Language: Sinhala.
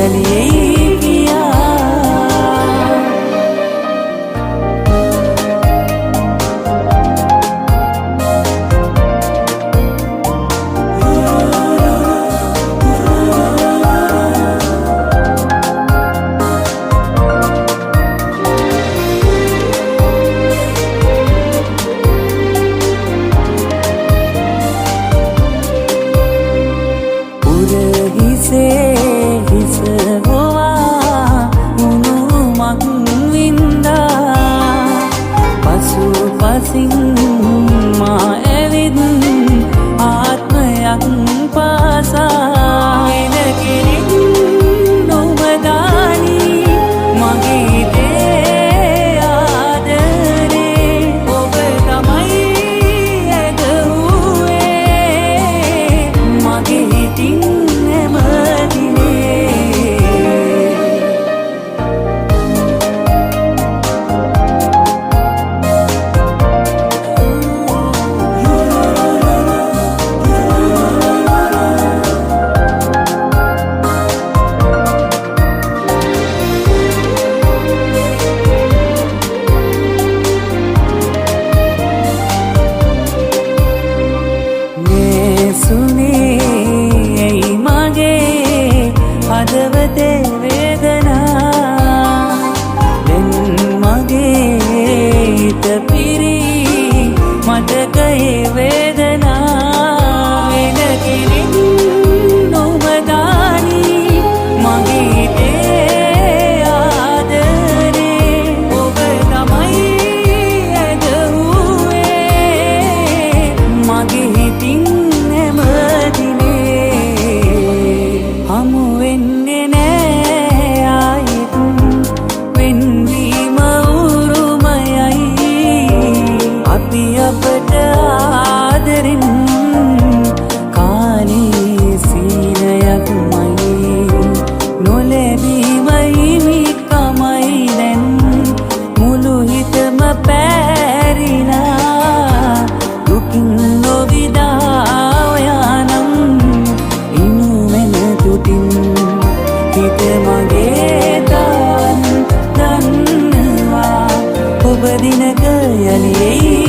යලියේ කියා මා ඇවිත් ආත්මයක් පාසා එන කෙනෙක් නොමදානී මගේ දේ ආදරේ ඔබ තමයි ඇදහුවේ මගේ හිතින් හදවතේ වේදනා දැන් මගේ හිත පිරී මතකයේ වේදනා වෙන කෙනෙක් නොමදානී මගේ දේ ආදරේ ඔබ තමයි ඇදහුවේ මගේ හිතින් හැමදිනේ හමු වෙන්නේ නෑ ආයෙත් වෙන්වීම උරුමයයි අපි අපට ආදරෙන් කාලේ සීනයක්මයි නොලැබීම හිමිකමයි දැන් මුළු හිතම පැරිලා දුකින් නොවිදා ඔයානම් ඉනුවෙන තුටින් හිත මගේ දන්නවා ඔබ දිනක යලියේ